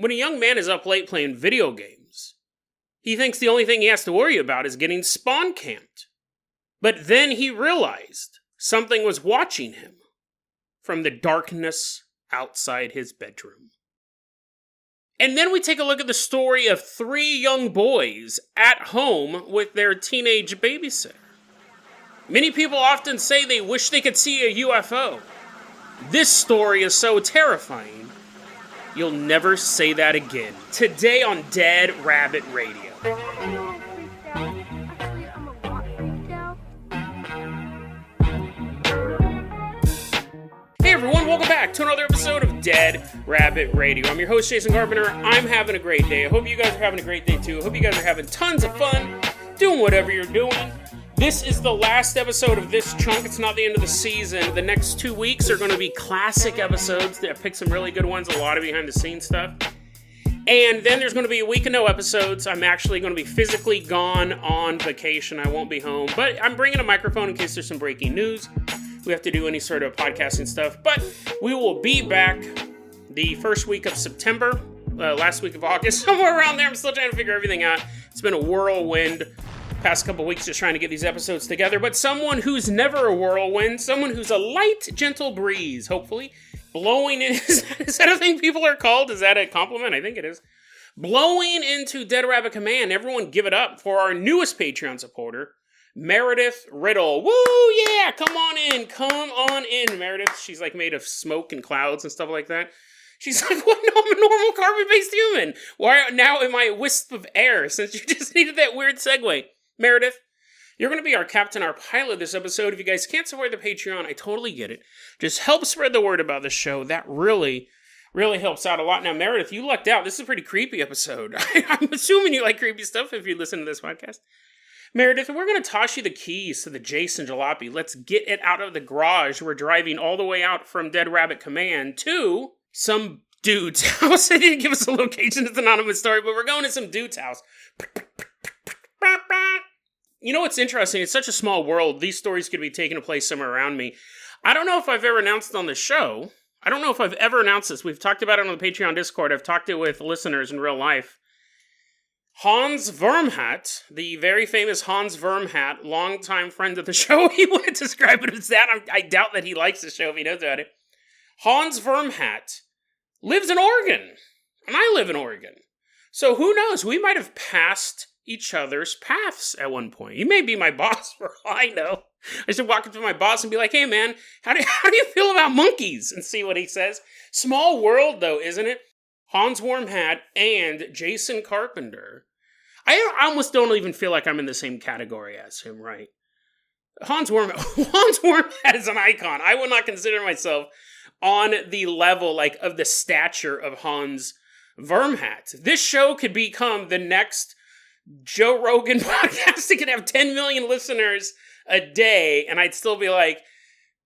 When a young man is up late playing video games, he thinks the only thing he has to worry about is getting spawn camped. But then he realized something was watching him from the darkness outside his bedroom. And then we take a look at the story of 3 young boys at home with their teenage babysitter. Many people often say they wish they could see a UFO. This story is so terrifying, you'll never say that again. Today on Dead Rabbit Radio. Hey everyone, welcome back to another episode of Dead Rabbit Radio. I'm your host, Jason Carpenter. I'm having a great day. I hope you guys are having a great day too. I hope you guys are having tons of fun doing whatever you're doing. This is the last episode of this chunk. It's not the end of the season. The next 2 weeks are going to be classic episodes. I picked some really good ones, a lot of behind-the-scenes stuff. And then there's going to be a week of no episodes. I'm actually going to be physically gone on vacation. I won't be home. But I'm bringing a microphone in case there's some breaking news. We have to do any sort of podcasting stuff. But we will be back the first week of September, last week of August, somewhere around there. I'm still trying to figure everything out. It's been a whirlwind past couple weeks just trying to get these episodes together, but someone who's never a whirlwind, someone who's a light, gentle breeze, hopefully, blowing in, is that a thing people are called? Is that a compliment? I think it is. Blowing into Dead Rabbit Command. Everyone give it up for our newest Patreon supporter, Meredith Riddle. Woo, yeah, come on in, Meredith. She's like made of smoke and clouds and stuff like that. She's like, what? No, I'm a normal carbon-based human. Why now am I a wisp of air since you just needed that weird segue? Meredith, you're going to be our captain, our pilot this episode. If you guys can't support the Patreon, I totally get it. Just help spread the word about the show. That really, really helps out a lot. Now, Meredith, you lucked out. This is a pretty creepy episode. I'm assuming you like creepy stuff if you listen to this podcast. Meredith, we're going to toss you the keys to the Jason Jalopy. Let's get it out of the garage. We're driving all the way out from Dead Rabbit Command to some dude's house. They didn't give us a location. It's an anonymous story, but we're going to some dude's house. You know what's interesting? It's such a small world. These stories could be taking place somewhere around me. I don't know if I've ever announced on the show. I don't know if I've ever announced this. We've talked about it on the Patreon Discord. I've talked it with listeners in real life. Hans Wormhat, the very famous Hans Wormhat, longtime friend of the show. He wouldn't describe it as that. I doubt that he likes the show if he knows about it. Hans Wormhat lives in Oregon. And I live in Oregon. So who knows? We might have passed each other's paths at one point. He may be my boss for all I know. I should walk up to my boss and be like, hey man, how do you feel about monkeys? And see what he says. Small world though, isn't it? Hans Wormhat and Jason Carpenter. I almost don't even feel like I'm in the same category as him, right? Hans Wormhat is an icon. I would not consider myself on the level like of the stature of Hans Wormhat. This show could become the next Joe Rogan podcast. It could have 10 million listeners a day, and I'd still be like,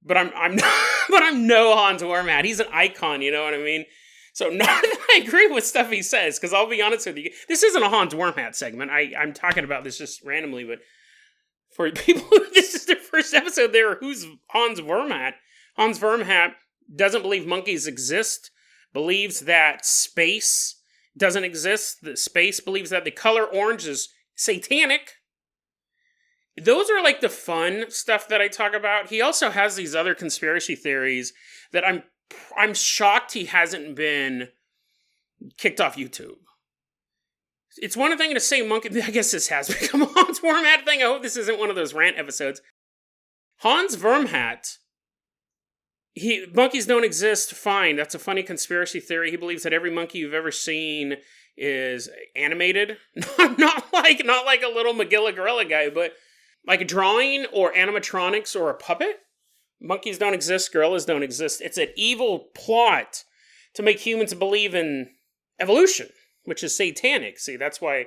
but I'm no Hans Wormhat. He's an icon, you know what I mean? So not that I agree with stuff he says, because I'll be honest with you, this isn't a Hans Wormhat segment. I'm talking about this just randomly, but for people who this is their first episode, who's Hans Wormhat? Hans Wormhat doesn't believe monkeys exist, believes that space doesn't exist. The space believes that the color orange is satanic. Those are like the fun stuff that I talk about. He also has these other conspiracy theories that I'm shocked he hasn't been kicked off YouTube. It's one thing to say monkey. I guess this has become a Hans Wormhat thing. I hope this isn't one of those rant episodes. Hans Wormhat. Monkeys don't exist, fine. That's a funny conspiracy theory. He believes that every monkey you've ever seen is animated. not like a little Magilla Gorilla guy, but like a drawing or animatronics or a puppet. Monkeys don't exist, gorillas don't exist. It's an evil plot to make humans believe in evolution, which is satanic. See, that's why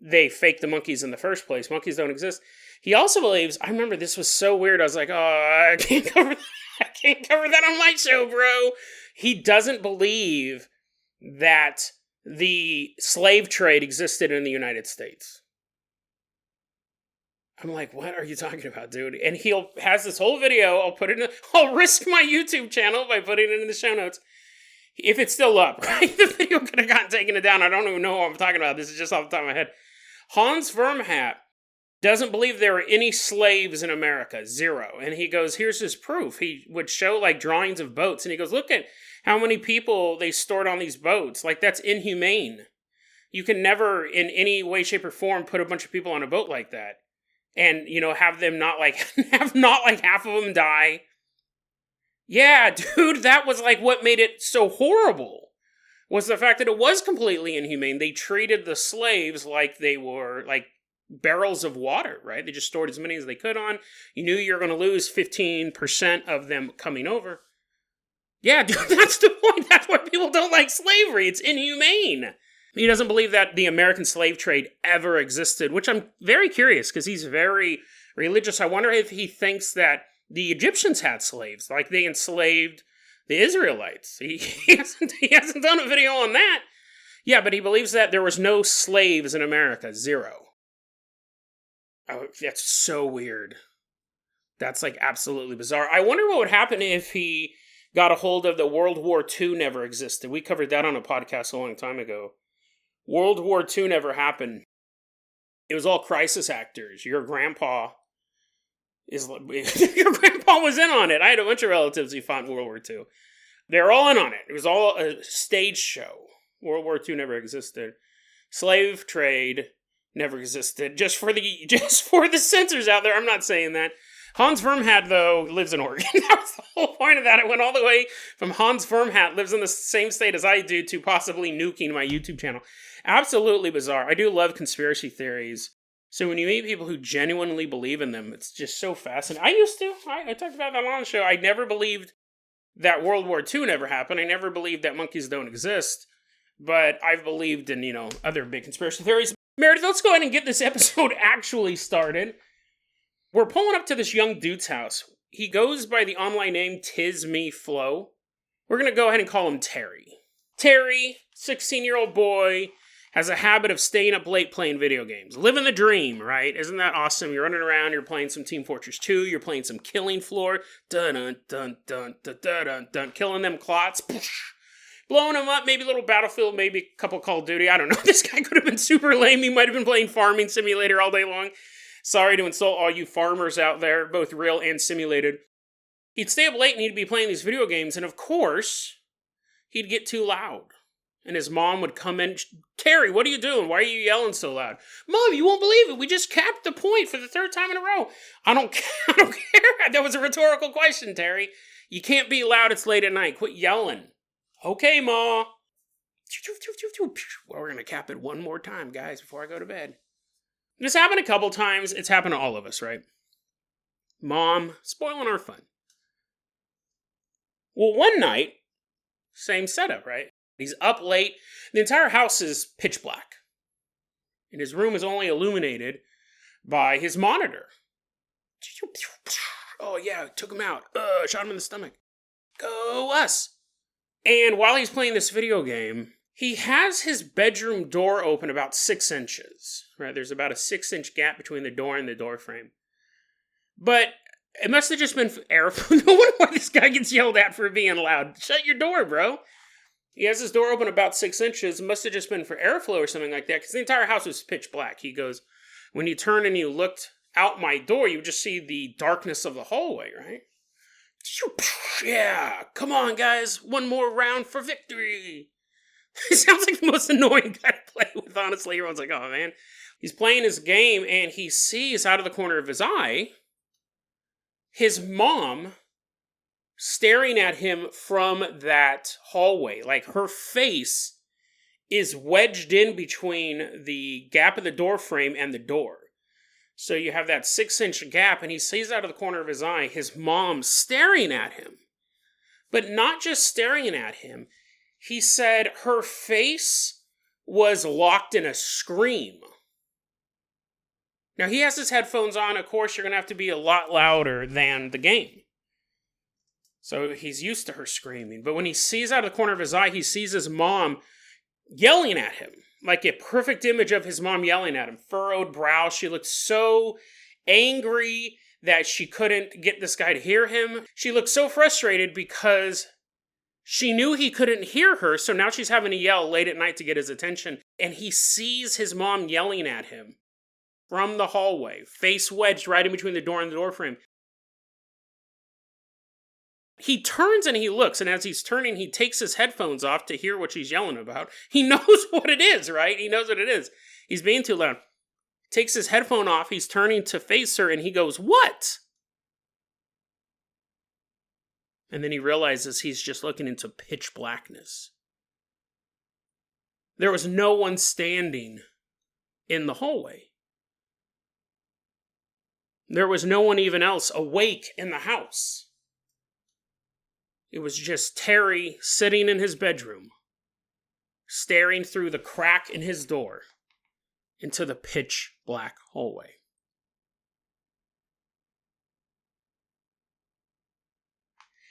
they faked the monkeys in the first place. Monkeys don't exist. He also believes, I remember this was so weird, I was like, oh, I can't cover that on my show, bro. He doesn't believe that the slave trade existed in the United States. I'm like, what are you talking about, dude? And has this whole video. I'll risk my YouTube channel by putting it in the show notes. If it's still up, right? The video could have gotten taken down. I don't even know what I'm talking about. This is just off the top of my head. Hans Wormhat doesn't believe there are any slaves in America. 0. And he goes, here's his proof. He would show like drawings of boats. And he goes, look at how many people they stored on these boats. Like, that's inhumane. You can never in any way, shape, or form put a bunch of people on a boat like that. And, have them not like, have not like half of them die. Yeah, dude, that was like what made it so horrible, was the fact that it was completely inhumane. They treated the slaves like they were like barrels of water, right? They just stored as many as they could on. You knew you were going to lose 15% of them coming over. Yeah, dude, that's the point. That's why people don't like slavery. It's inhumane. He doesn't believe that the American slave trade ever existed, which I'm very curious because he's very religious. I wonder if he thinks that the Egyptians had slaves, like they enslaved the Israelites. He hasn't done a video on that. Yeah, but he believes that there was no slaves in America. 0. Oh, that's so weird. That's like absolutely bizarre. I wonder what would happen if he got a hold of the World War II never existed. We covered that on a podcast a long time ago. World War II never happened. It was all crisis actors. Your grandpa was in on it. I had a bunch of relatives who fought in World War II. They're all in on it. It was all a stage show. World War II never existed. Slave trade never existed. Just for the censors out there, I'm not saying that. Hans Wormhat, though, lives in Oregon. That was the whole point of that. It went all the way from Hans Wormhat lives in the same state as I do to possibly nuking my YouTube channel. Absolutely bizarre. I do love conspiracy theories. So when you meet people who genuinely believe in them, it's just so fascinating. I used to. I talked about that on the show. I never believed that World War II never happened. I never believed that monkeys don't exist. But I've believed in, other big conspiracy theories. Meredith, let's go ahead and get this episode actually started. We're pulling up to this young dude's house. He goes by the online name Tis Me Flo. We're going to go ahead and call him Terry. Terry, 16-year-old boy, has a habit of staying up late playing video games. Living the dream, right? Isn't that awesome? You're running around, you're playing some Team Fortress 2, you're playing some Killing Floor, dun-dun-dun-dun-dun-dun-dun, killing them clots, blowing them up, maybe a little Battlefield, maybe a couple Call of Duty, I don't know. This guy could have been super lame. He might have been playing Farming Simulator all day long. Sorry to insult all you farmers out there, both real and simulated. He'd stay up late and he'd be playing these video games, and of course, he'd get too loud. And his mom would come in, Terry, what are you doing? Why are you yelling so loud? Mom, you won't believe it. We just capped the point for the 3rd time in a row. I don't care. That was a rhetorical question, Terry. You can't be loud. It's late at night. Quit yelling. Okay, Ma. Well, we're going to cap it one more time, guys, before I go to bed. This happened a couple times. It's happened to all of us, right? Mom, spoiling our fun. Well, one night, same setup, right? He's up late. The entire house is pitch black. And his room is only illuminated by his monitor. Oh, yeah, took him out. Shot him in the stomach. Go us. And while he's playing this video game, he has his bedroom door open about 6 inches. Right? There's about a 6-inch gap between the door and the door frame. But it must have just been airflow. No wonder why this guy gets yelled at for being loud. Shut your door, bro. He has his door open about 6 inches. It must have just been for airflow or something like that, because the entire house was pitch black. He goes, when you turned and you looked out my door, you would just see the darkness of the hallway, right? Yeah, come on, guys. One more round for victory. He sounds like the most annoying guy to play with, honestly. Everyone's like, oh, man. He's playing his game, and he sees out of the corner of his eye his mom staring at him from that hallway. Like, her face is wedged in between the gap of the door frame and the door. So you have that 6-inch gap, and he sees out of the corner of his eye his mom staring at him. But not just staring at him. He said her face was locked in a scream. Now, he has his headphones on. Of course, you're going to have to be a lot louder than the game. So he's used to her screaming. But when he sees out of the corner of his eye, he sees his mom yelling at him. Like a perfect image of his mom yelling at him. Furrowed brow. She looked so angry that she couldn't get this guy to hear him. She looked so frustrated because She knew he couldn't hear her, so now she's having to yell late at night to get his attention. And he sees his mom yelling at him from the hallway, face wedged right in between the door and the door frame. He turns and he looks, and as he's turning, he takes his headphones off to hear what she's yelling about. He knows what it is, right? He knows what it is. He's being too loud. Takes his headphone off, he's turning to face her, and he goes, "What?" And then he realizes he's just looking into pitch blackness. There was no one standing in the hallway. There was no one even else awake in the house. It was just Terry sitting in his bedroom, staring through the crack in his door into the pitch black hallway.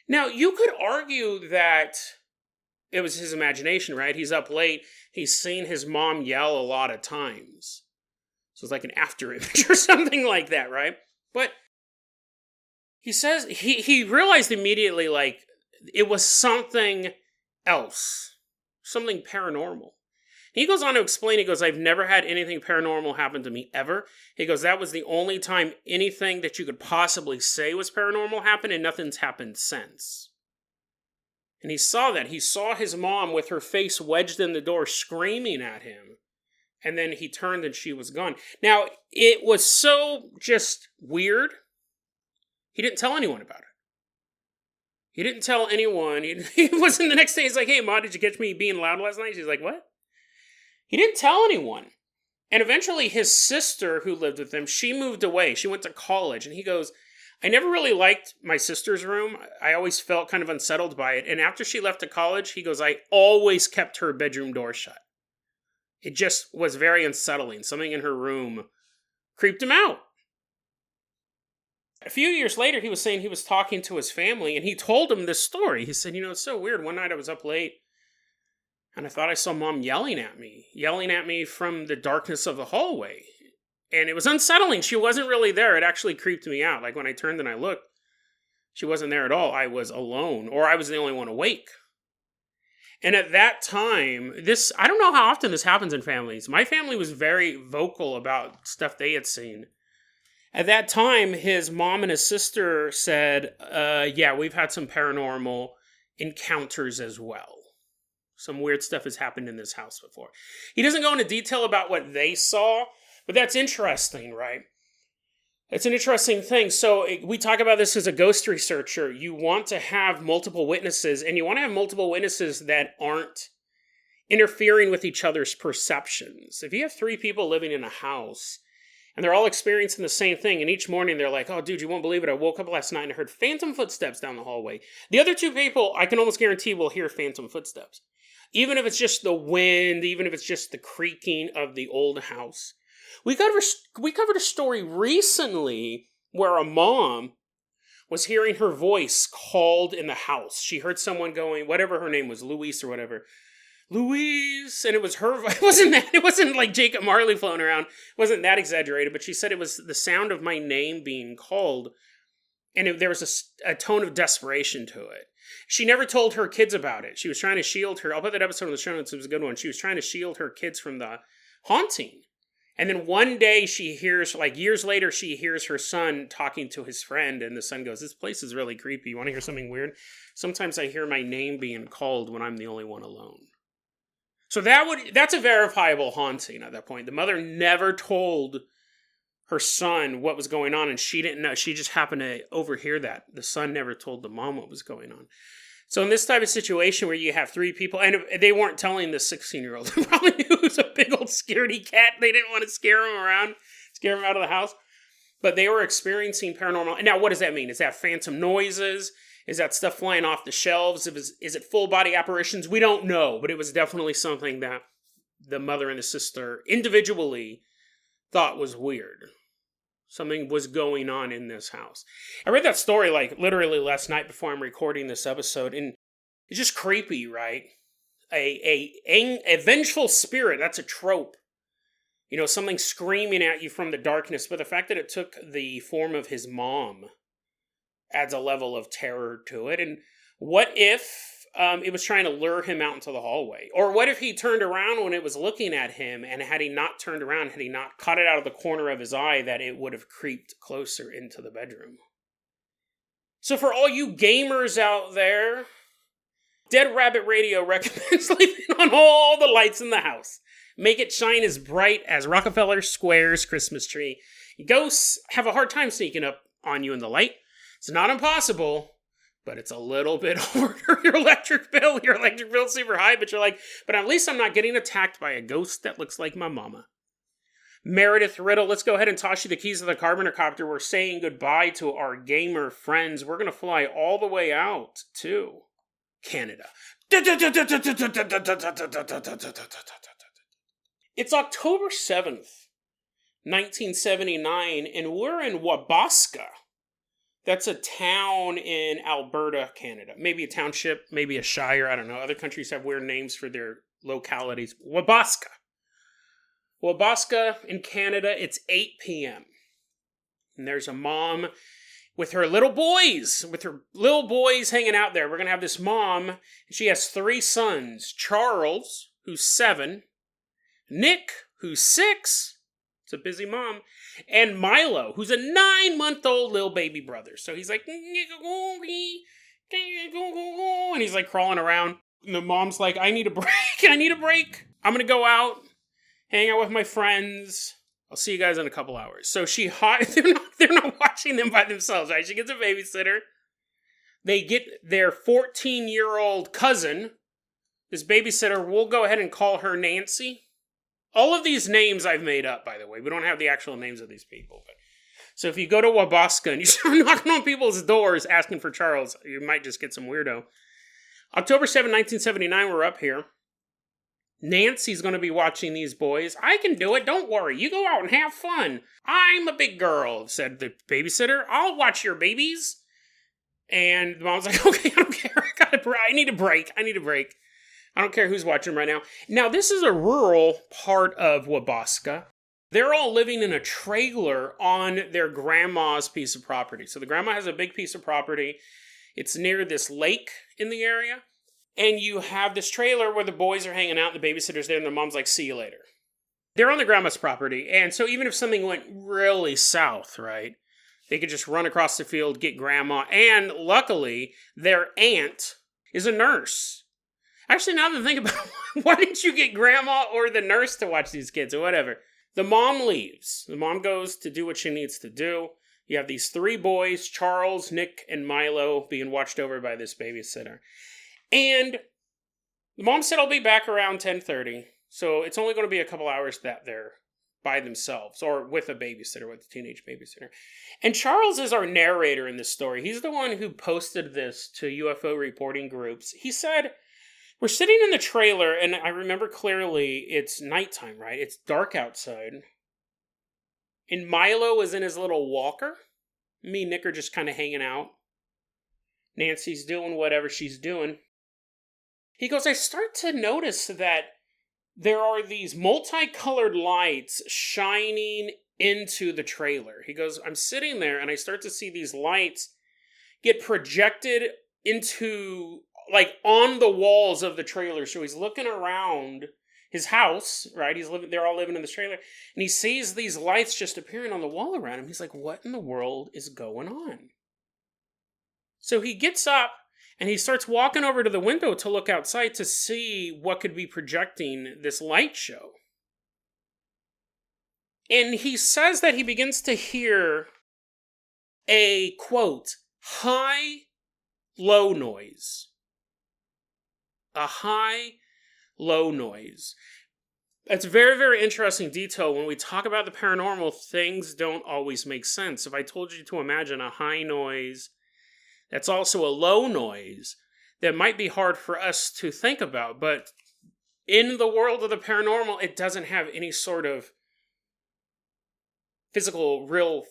Now, you could argue that it was his imagination, right? He's up late. He's seen his mom yell a lot of times. So it's like an after image or something like that, right? But he says he realized immediately, like, it was something else, something paranormal. He goes on to explain, he goes, "I've never had anything paranormal happen to me ever." He goes, "That was the only time anything that you could possibly say was paranormal happened, and nothing's happened since." And he saw that. He saw his mom with her face wedged in the door screaming at him. And then he turned and she was gone. Now, it was so just weird. He didn't tell anyone about it. He didn't tell anyone. He wasn't the next day. He's like, "Hey, Ma, did you catch me being loud last night?" She's like, "What?" He didn't tell anyone. And eventually his sister, who lived with him, she moved away. She went to college. And he goes, "I never really liked my sister's room. I always felt kind of unsettled by it. And after she left to college," he goes, "I always kept her bedroom door shut. It just was very unsettling. Something in her room creeped him out." A few years later, he was saying he was talking to his family, and he told them this story. He said, "It's so weird. One night I was up late, and I thought I saw Mom yelling at me from the darkness of the hallway. And it was unsettling. She wasn't really there. It actually creeped me out. Like, when I turned and I looked, she wasn't there at all. I was alone, or I was the only one awake." And at that time, I don't know how often this happens in families. My family was very vocal about stuff they had seen. At that time, his mom and his sister said, "Yeah, we've had some paranormal encounters as well. Some weird stuff has happened in this house before." He doesn't go into detail about what they saw, but that's interesting, right? It's an interesting thing. So we talk about this as a ghost researcher. You want to have multiple witnesses, and you want to have multiple witnesses that aren't interfering with each other's perceptions. If you have 3 people living in a house, and they're all experiencing the same thing, and each morning they're like, "Oh, dude, you won't believe it. I woke up last night and I heard phantom footsteps down the hallway." The other 2 people, I can almost guarantee, will hear phantom footsteps. Even if it's just the wind, even if it's just the creaking of the old house. We covered a story recently where a mom was hearing her voice called in the house. She heard someone going, whatever her name was, Louise or whatever. "Louise," and it was her. It wasn't like Jacob Marley floating around. It wasn't that exaggerated, but she said it was the sound of my name being called, and there was a tone of desperation to it. She never told her kids about it. She was trying to shield her. I'll put that episode in the show notes. It was a good one. She was trying to shield her kids from the haunting. And then one day she hears, like years later, she hears her son talking to his friend, and the son goes, "This place is really creepy. You want to hear something weird? Sometimes I hear my name being called when I'm the only one alone." So that's a verifiable haunting at that point. The mother never told her son what was going on, and she didn't know. She just happened to overhear that. The son never told the mom what was going on. So in this type of situation where you have 3 people, and they weren't telling the 16-year-old, who probably knew it was a big old scaredy cat. They didn't want to scare him out of the house. But they were experiencing paranormal. Now, what does that mean? Is that phantom noises? Is that stuff flying off the shelves? Is it full body apparitions? We don't know, but it was definitely something that the mother and the sister individually thought was weird. Something was going on in this house. I read that story like literally last night before I'm recording this episode, and it's just creepy, right? A vengeful spirit, that's a trope. Something screaming at you from the darkness, but the fact that it took the form of his mom adds a level of terror to it. And what if it was trying to lure him out into the hallway? Or what if he turned around when it was looking at him, and had he not turned around, had he not caught it out of the corner of his eye, that it would have creeped closer into the bedroom? So for all you gamers out there, Dead Rabbit Radio recommends leaving on all the lights in the house. Make it shine as bright as Rockefeller Square's Christmas tree. Ghosts have a hard time sneaking up on you in the light. It's not impossible, but it's a little bit harder. Your electric bill's super high, but you're like, but at least I'm not getting attacked by a ghost that looks like my mama. Meredith Riddle, let's go ahead and toss you the keys of the Carboner Copter. We're saying goodbye to our gamer friends. We're going to fly all the way out to Canada. It's October 7th, 1979, and we're in Wabasca. That's a town in Alberta, Canada. Maybe a township, maybe a shire, I don't know. Other countries have weird names for their localities. Wabasca. Wabasca in Canada, it's 8 p.m. And there's a mom with her little boys hanging out there. We're going to have this mom. She has 3 sons. Charles, who's 7. Nick, who's 6. It's a busy mom. And Milo, who's a 9-month-old little baby brother. So he's like, and he's like crawling around. And the mom's like, I need a break. I'm going to go out, hang out with my friends. I'll see you guys in a couple hours. So they're not watching them by themselves, right? She gets a babysitter. They get their 14-year-old cousin. This babysitter, we'll go ahead and call her Nancy. All of these names I've made up, by the way. We don't have the actual names of these people. So if you go to Wabasca and you start knocking on people's doors asking for Charles, you might just get some weirdo. October 7, 1979, we're up here. Nancy's going to be watching these boys. I can do it. Don't worry. You go out and have fun. I'm a big girl, said the babysitter. I'll watch your babies. And the mom's like, okay, I don't care. I need a break. I don't care who's watching right now. Now, this is a rural part of Wabasca. They're all living in a trailer on their grandma's piece of property. So the grandma has a big piece of property. It's near this lake in the area. And you have this trailer where the boys are hanging out, and the babysitter's there, and the mom's like, see you later. They're on the grandma's property, and so even if something went really south, right, they could just run across the field, get grandma, and luckily, their aunt is a nurse. Actually, now that I think about it, why didn't you get grandma or the nurse to watch these kids, or whatever? The mom leaves. The mom goes to do what she needs to do. You have these 3 boys, Charles, Nick, and Milo, being watched over by this babysitter. And the mom said, I'll be back around 10:30. So it's only going to be a couple hours that they're by themselves, or with a babysitter, with a teenage babysitter. And Charles is our narrator in this story. He's the one who posted this to UFO reporting groups. He said, we're sitting in the trailer, and I remember clearly it's nighttime, right? It's dark outside. And Milo is in his little walker. Me and Nick are just kind of hanging out. Nancy's doing whatever she's doing. He goes, I start to notice that there are these multicolored lights shining into the trailer. He goes, I'm sitting there and I start to see these lights get projected into, like, on the walls of the trailer. So he's looking around his house, right? They're all living in this trailer. And he sees these lights just appearing on the wall around him. He's like, what in the world is going on? So he gets up and he starts walking over to the window to look outside to see what could be projecting this light show. And he says that he begins to hear a, quote, high-low noise. A high-low noise. That's very, very interesting detail. When we talk about the paranormal, things don't always make sense. If I told you to imagine a high noise that's also a low noise, that might be hard for us to think about, but in the world of the paranormal, it doesn't have any sort of physical, real,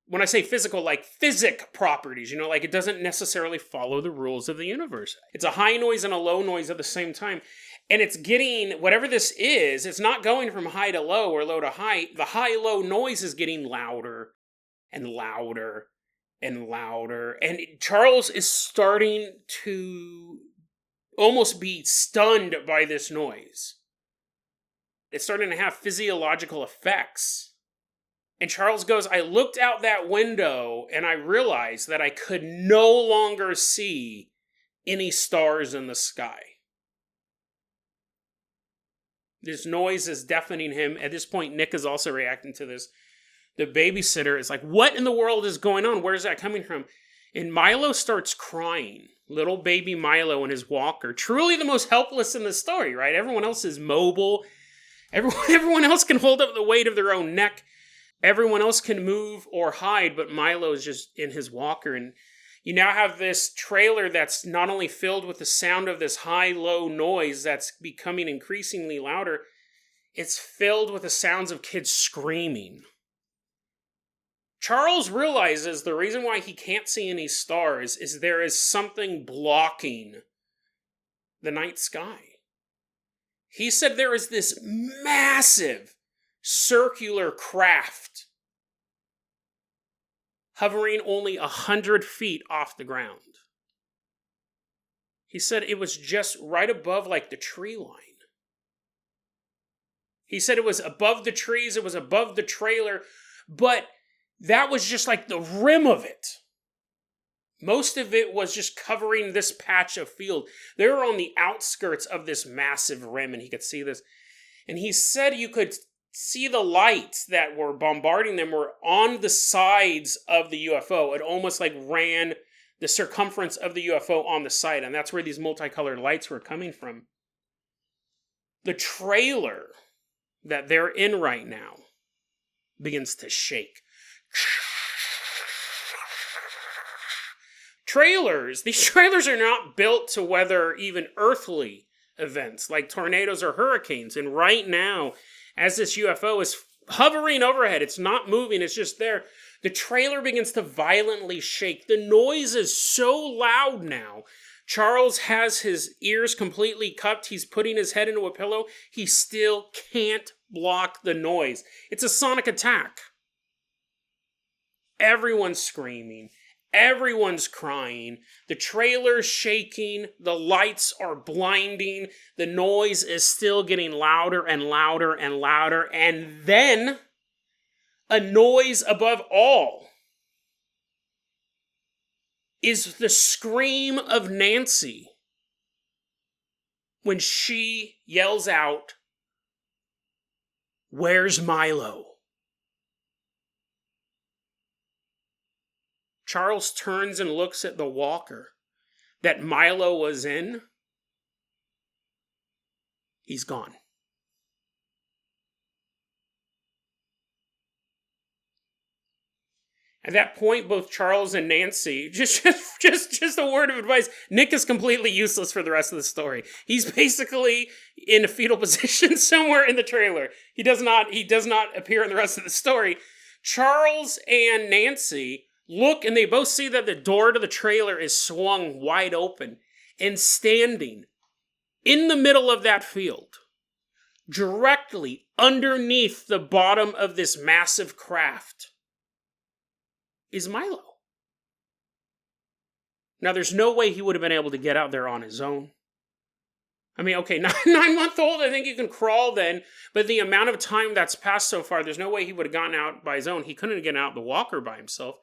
when I say physical, like physic properties, like it doesn't necessarily follow the rules of the universe. It's a high noise and a low noise at the same time, and it's getting, whatever this is, it's not going from high to low or low to high. The high-low noise is getting louder and louder and louder, and Charles is starting to almost be stunned by this noise. It's starting to have physiological effects. And Charles goes, I looked out that window and I realized that I could no longer see any stars in the sky. This noise is deafening him. At this point, Nick is also reacting to this. The babysitter is like, what in the world is going on? Where is that coming from? And Milo starts crying. Little baby Milo in his walker. Truly the most helpless in the story, right? Everyone else is mobile. Everyone else can hold up the weight of their own neck. Everyone else can move or hide, but Milo is just in his walker. And you now have this trailer that's not only filled with the sound of this high-low noise that's becoming increasingly louder, it's filled with the sounds of kids screaming. Charles realizes the reason why he can't see any stars is there is something blocking the night sky. He said there is this massive circular craft hovering only 100 feet off the ground. He said it was just right above like the tree line. He said it was above the trees, it was above the trailer, but that was just like the rim of it. Most of it was just covering this patch of field. They were on the outskirts of this massive rim, and he could see this. And he said you could see the lights that were bombarding them were on the sides of the UFO. It almost like ran the circumference of the UFO on the side, and that's where these multicolored lights were coming from. The trailer that they're in right now begins to shake. These trailers are not built to weather even earthly events like tornadoes or hurricanes. And right now, as this UFO is hovering overhead, it's not moving, it's just there, the trailer begins to violently shake. The noise is so loud now. Charles has his ears completely cupped. He's putting his head into a pillow. He still can't block the noise. It's a sonic attack. Everyone's screaming. Everyone's crying. The trailer's shaking. The lights are blinding. The noise is still getting louder and louder and louder. And then, a noise above all is the scream of Nancy when she yells out, "Where's Milo?" Charles turns and looks at the walker that Milo was in. He's gone. At that point, both Charles and Nancy, just a word of advice, Nick is completely useless for the rest of the story. He's basically in a fetal position somewhere in the trailer. He does not appear in the rest of the story. Charles and Nancy look, and they both see that the door to the trailer is swung wide open, and standing in the middle of that field, directly underneath the bottom of this massive craft, is Milo. Now, there's no way he would have been able to get out there on his own. I mean, okay, 9-month-old, I think you can crawl then, but the amount of time that's passed so far, there's no way he would have gotten out by his own. He couldn't have gotten out the walker by himself.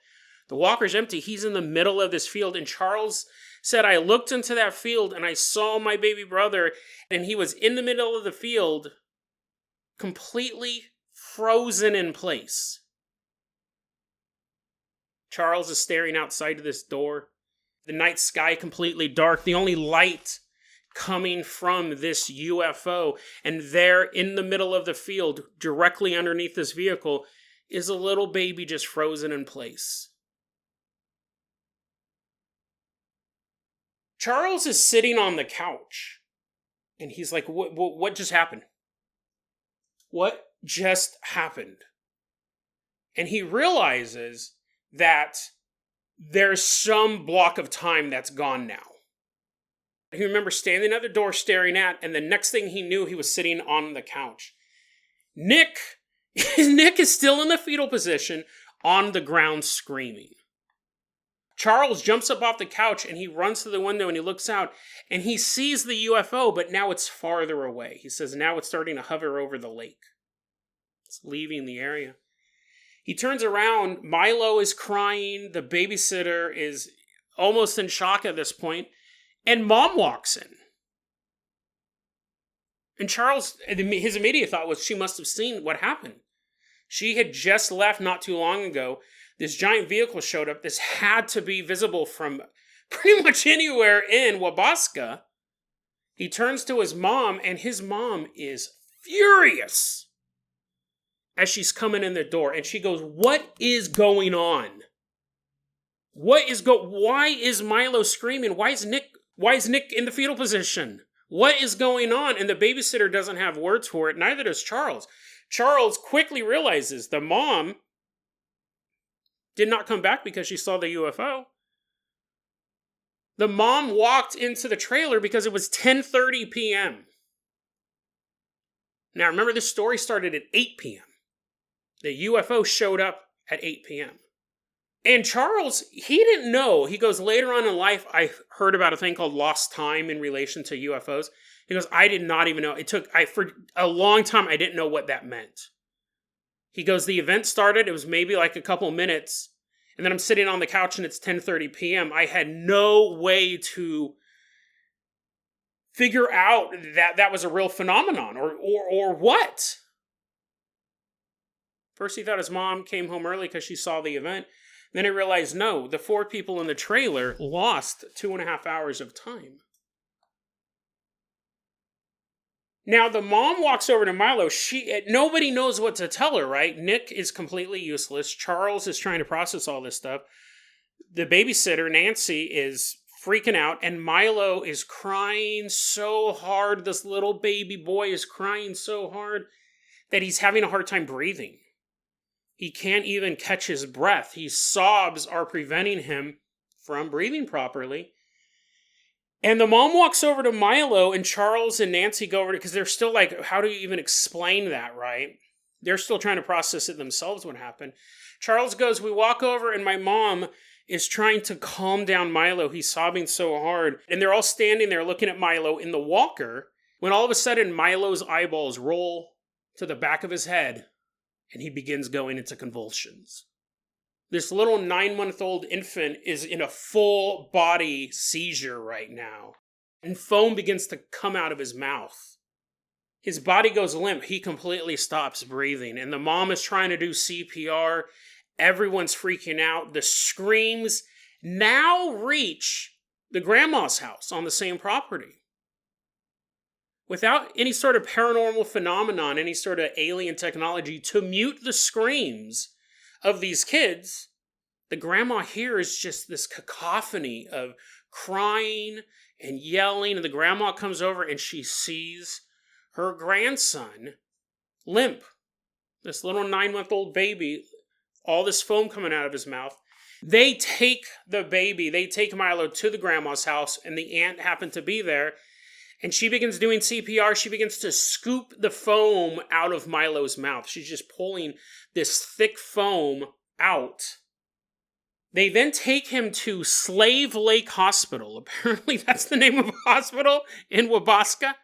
The walker's empty. He's in the middle of this field. And Charles said, I looked into that field and I saw my baby brother, and he was in the middle of the field, completely frozen in place. Charles is staring outside of this door. The night sky completely dark. The only light coming from this UFO. And there in the middle of the field, directly underneath this vehicle, is a little baby just frozen in place. Charles is sitting on the couch, and he's like, what just happened? What just happened? And he realizes that there's some block of time that's gone now. He remembers standing at the door staring at, and the next thing he knew, he was sitting on the couch. Nick is still in the fetal position on the ground screaming. Charles jumps up off the couch and he runs to the window and he looks out and he sees the UFO, but now it's farther away. He says now it's starting to hover over the lake. It's leaving the area. He turns around. Milo is crying. The babysitter is almost in shock at this point. And Mom walks in. And Charles, his immediate thought was she must have seen what happened. She had just left not too long ago. This giant vehicle showed up. This had to be visible from pretty much anywhere in Wabasca. He turns to his mom, and his mom is furious as she's coming in the door. And she goes, "What is going on? Why is Milo screaming? Why is Nick in the fetal position? What is going on?" And the babysitter doesn't have words for it. Neither does Charles. Charles quickly realizes the mom did not come back because she saw the UFO. The mom walked into the trailer because it was 10:30 p.m. Now remember, this story started at 8 p.m. The UFO showed up at 8 p.m. And Charles, he didn't know. He goes, later on in life, I heard about a thing called lost time in relation to UFOs. He goes, I did not even know. For a long time, I didn't know what that meant. He goes, the event started, it was maybe like a couple minutes, and then I'm sitting on the couch and it's 10:30 p.m. I had no way to figure out that was a real phenomenon or what. First he thought his mom came home early because she saw the event. Then he realized, no, the 4 people in the trailer lost 2.5 hours of time. Now, the mom walks over to Milo. Nobody knows what to tell her, right? Nick is completely useless. Charles is trying to process all this stuff. The babysitter, Nancy, is freaking out, and Milo is crying so hard. This little baby boy is crying so hard that he's having a hard time breathing. He can't even catch his breath. His sobs are preventing him from breathing properly. And the mom walks over to Milo, and Charles and Nancy go over to, because they're still like, how do you even explain that, right? They're still trying to process it themselves, what happened. Charles goes, we walk over, and my mom is trying to calm down Milo. He's sobbing so hard. And they're all standing there looking at Milo in the walker, when all of a sudden Milo's eyeballs roll to the back of his head, and he begins going into convulsions. This little 9-month-old infant is in a full body seizure right now. And foam begins to come out of his mouth. His body goes limp. He completely stops breathing. And the mom is trying to do CPR. Everyone's freaking out. The screams now reach the grandma's house on the same property. Without any sort of paranormal phenomenon, any sort of alien technology to mute the screams of these kids, the grandma hears just this cacophony of crying and yelling, and the grandma comes over and she sees her grandson limp. This little 9-month-old baby, all this foam coming out of his mouth. They take Milo to the grandma's house, and the aunt happened to be there, and she begins doing CPR. She begins to scoop the foam out of Milo's mouth. She's just pulling this thick foam out. They then take him to Slave Lake Hospital. Apparently that's the name of a hospital in Wabasca.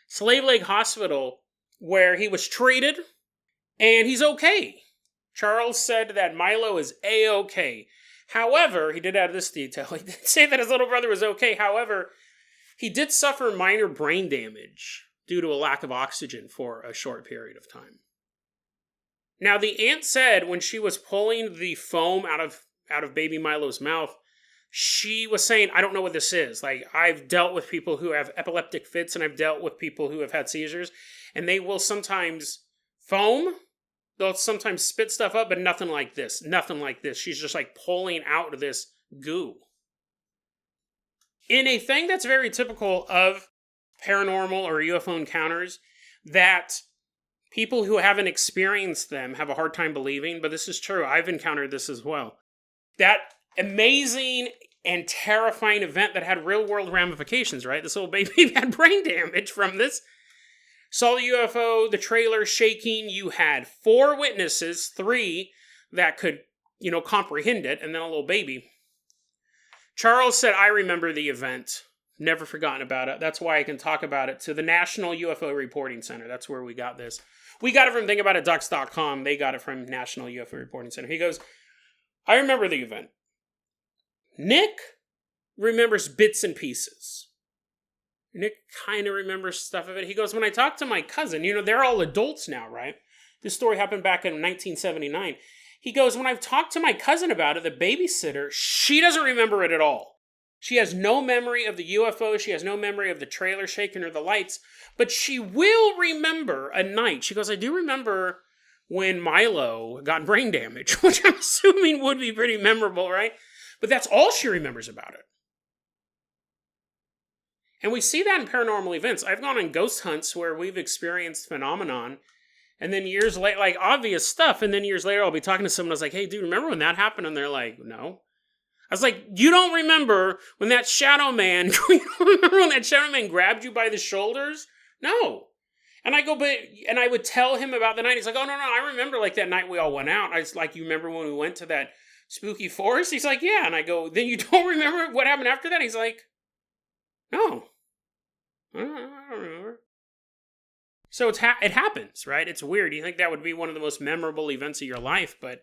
Slave Lake Hospital, where he was treated, and he's okay. Charles said that Milo is A-okay. However, he did add this detail. He did say that his little brother was okay. However, he did suffer minor brain damage due to a lack of oxygen for a short period of time. Now, the aunt said when she was pulling the foam out of baby Milo's mouth, she was saying, I don't know what this is. Like, I've dealt with people who have epileptic fits, and I've dealt with people who have had seizures, and they will sometimes foam. They'll sometimes spit stuff up, but nothing like this. Nothing like this. She's just like pulling out this goo. In a thing that's very typical of paranormal or UFO encounters, that people who haven't experienced them have a hard time believing, but this is true. I've encountered this as well. That amazing and terrifying event that had real-world ramifications, right? This little baby had brain damage from this. Saw the UFO, the trailer shaking. You had 4 witnesses, 3 that could, comprehend it, and then a little baby. Charles said, I remember the event. Never forgotten about it. That's why I can talk about it to the National UFO Reporting Center. That's where we got this. We got it from thinkaboutitducks.com. They got it from National UFO Reporting Center. He goes, I remember the event. Nick remembers bits and pieces. Nick kind of remembers stuff of it. He goes, when I talked to my cousin, they're all adults now, right? This story happened back in 1979. He goes, when I've talked to my cousin about it, the babysitter, she doesn't remember it at all. She has no memory of the UFO. She has no memory of the trailer shaking or the lights. But she will remember a night. She goes, I do remember when Milo got brain damage, which I'm assuming would be pretty memorable, right? But that's all she remembers about it. And we see that in paranormal events. I've gone on ghost hunts where we've experienced phenomenon, and then years later, like obvious stuff, and then years later I'll be talking to someone, I was like, hey dude, remember when that happened? And they're like, no. I was like, you don't remember when that shadow man, grabbed you by the shoulders? No. And I go, and I would tell him about the night. He's like, oh no, I remember like that night we all went out. I was like, you remember when we went to that spooky forest? He's like, yeah. And I go, then you don't remember what happened after that? He's like, no. I don't remember. So it happens, right? It's weird. You think that would be one of the most memorable events of your life, but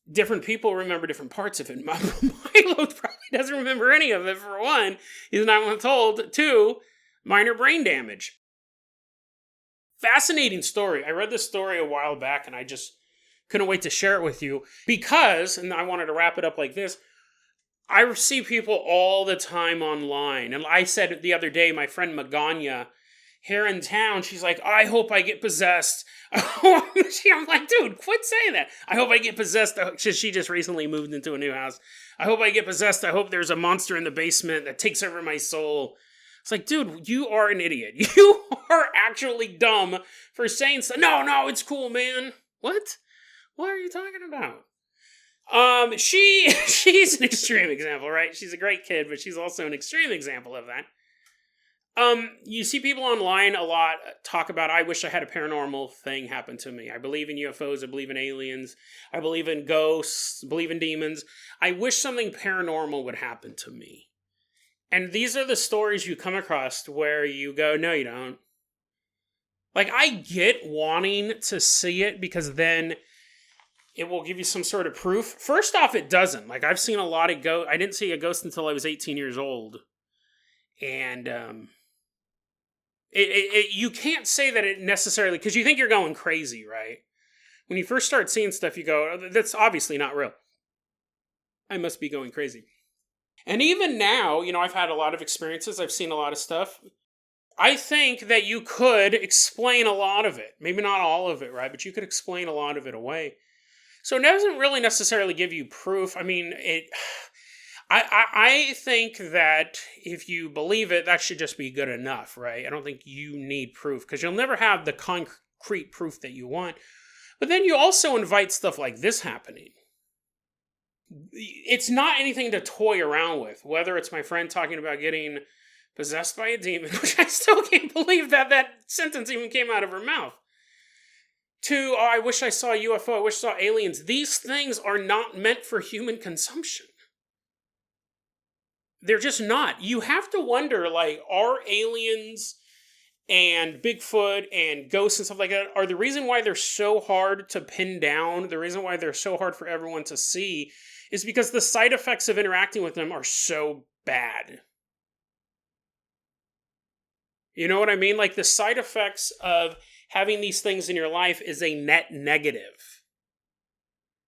different people remember different parts of it. Milo probably doesn't remember any of it, for one. He's not told. Two, minor brain damage. Fascinating story. I read this story a while back, and I just couldn't wait to share it with you because, and I wanted to wrap it up like this, I see people all the time online. And I said the other day, my friend Magana here in town, she's like, I hope I get possessed. I'm like, dude, quit saying that. I hope I get possessed. She just recently moved into a new house. I hope I get possessed. I hope there's a monster in the basement that takes over my soul. It's like, dude, you are an idiot. You are actually dumb for saying so. No, it's cool, man. What? What are you talking about? She's an extreme example, right? She's a great kid, but she's also an extreme example of that. You see people online a lot talk about, I wish I had a paranormal thing happen to me. I believe in UFOs, I believe in aliens, I believe in ghosts, I believe in demons. I wish something paranormal would happen to me. And these are the stories you come across where you go, no, you don't. Like, I get wanting to see it because then it will give you some sort of proof. First off, it doesn't. Like, I've seen a lot of ghosts. I didn't see a ghost until I was 18 years old. And, you can't say that it necessarily, because you think you're going crazy, right? When you first start seeing stuff, you go, oh, that's obviously not real. I must be going crazy. And even now, I've had a lot of experiences. I've seen a lot of stuff. I think that you could explain a lot of it. Maybe not all of it, right? But you could explain a lot of it away. So it doesn't really necessarily give you proof. I mean, I think that if you believe it, that should just be good enough, right? I don't think you need proof, because you'll never have the concrete proof that you want. But then you also invite stuff like this happening. It's not anything to toy around with, whether it's my friend talking about getting possessed by a demon, which I still can't believe that sentence even came out of her mouth, to, I wish I saw a UFO, I wish I saw aliens. These things are not meant for human consumption. They're just not. You have to wonder, like, are aliens and Bigfoot and ghosts and stuff like that, are the reason why they're so hard to pin down, the reason why they're so hard for everyone to see, is because the side effects of interacting with them are so bad. You know what I mean? Like, the side effects of having these things in your life is a net negative.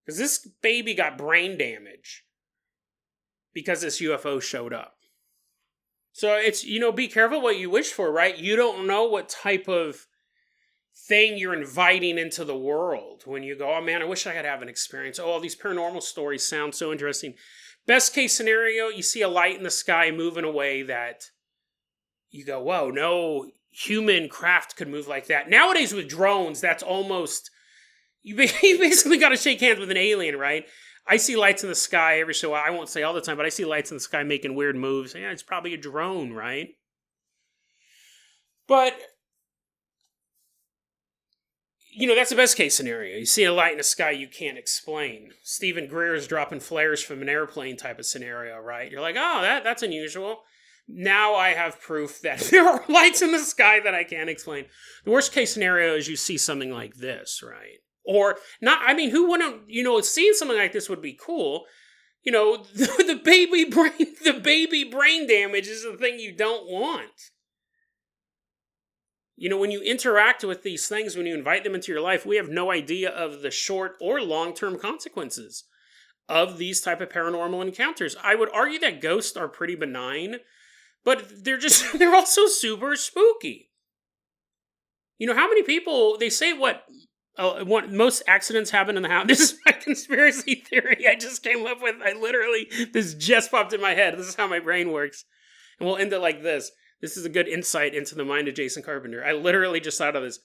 Because this baby got brain damage because this UFO showed up. So it's, be careful what you wish for, right? You don't know what type of thing you're inviting into the world when you go, oh man, I wish I could have an experience. Oh, all these paranormal stories sound so interesting. Best case scenario, you see a light in the sky moving away that you go, whoa, no human craft could move like that. Nowadays with drones, that's almost, you basically got to shake hands with an alien, right? I see lights in the sky every so while. I won't say all the time, but I see lights in the sky making weird moves. Yeah, it's probably a drone, right? But that's the best case scenario. You see a light in the sky you can't explain. Stephen Greer's dropping flares from an airplane type of scenario, right? You're like, oh, that's unusual. Now I have proof that there are lights in the sky that I can't explain. The worst case scenario is you see something like this, right? Or not, I mean, who wouldn't, seeing something like this would be cool. The baby brain damage is the thing you don't want. When you interact with these things, when you invite them into your life, we have no idea of the short or long-term consequences of these type of paranormal encounters. I would argue that ghosts are pretty benign, but they're also super spooky. How many people, they say what most accidents happen in the house. This is my conspiracy theory I just came up with. This just popped in my head. This is how my brain works. And we'll end it like this. This is a good insight into the mind of Jason Carpenter. I literally just thought of this.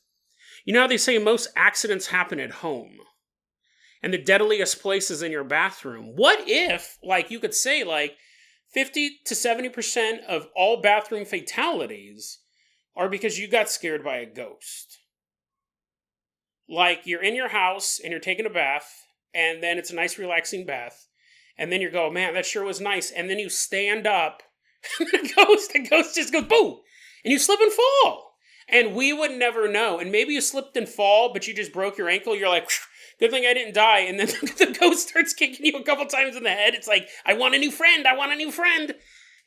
How they say most accidents happen at home? And the deadliest place is in your bathroom. What if, you could say, 50 to 70% of all bathroom fatalities are because you got scared by a ghost? You're in your house and you're taking a bath, and then it's a nice relaxing bath, and then you go, man, that sure was nice, and then you stand up, the ghost just goes, boom, and you slip and fall. And we would never know. And maybe you slipped and fall, but you just broke your ankle. You're like, good thing I didn't die. And then the ghost starts kicking you a couple times in the head. It's like, I want a new friend.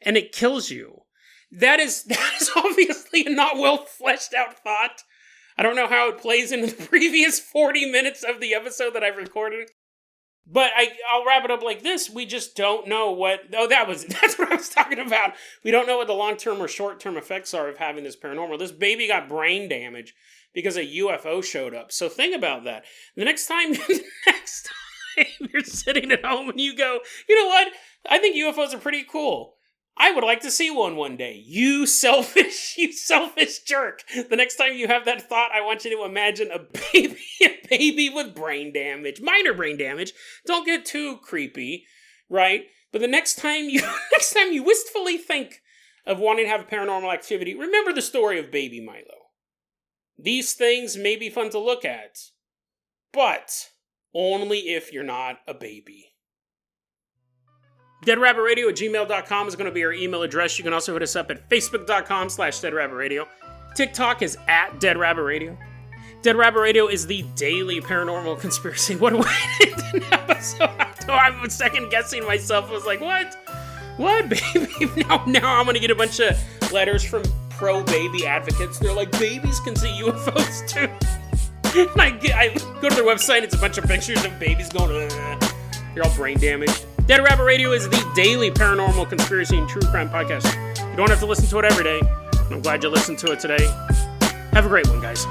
And it kills you. That is obviously a not well fleshed out thought. I don't know how it plays into the previous 40 minutes of the episode that I've recorded. But I'll wrap it up like this. We just don't know that's what I was talking about. We don't know what the long-term or short-term effects are of having this paranormal. This baby got brain damage because a UFO showed up. So think about that. The next time you're sitting at home and you go, you know what? I think UFOs are pretty cool. I would like to see one day. You selfish jerk. The next time you have that thought, I want you to imagine a baby with brain damage, minor brain damage. Don't get too creepy, right? But the next time you wistfully think of wanting to have a paranormal activity, remember the story of baby Milo. These things may be fun to look at, but only if you're not a baby. DeadRabbitRadio@gmail.com is going to be our email address. You can also hit us up at Facebook.com/DeadRabbitRadio. TikTok is @DeadRabbitRadio. Dead Rabbit Radio is the daily paranormal conspiracy. What a way to end an episode. I was second guessing myself. I was like, what? What, baby? Now I'm going to get a bunch of letters from pro-baby advocates. They're like, babies can see UFOs too. And I go to their website, it's a bunch of pictures of babies going, They're all brain damaged. Dead Rabbit Radio is the daily paranormal conspiracy and true crime podcast. You don't have to listen to it every day. I'm glad you listened to it today. Have a great one, guys.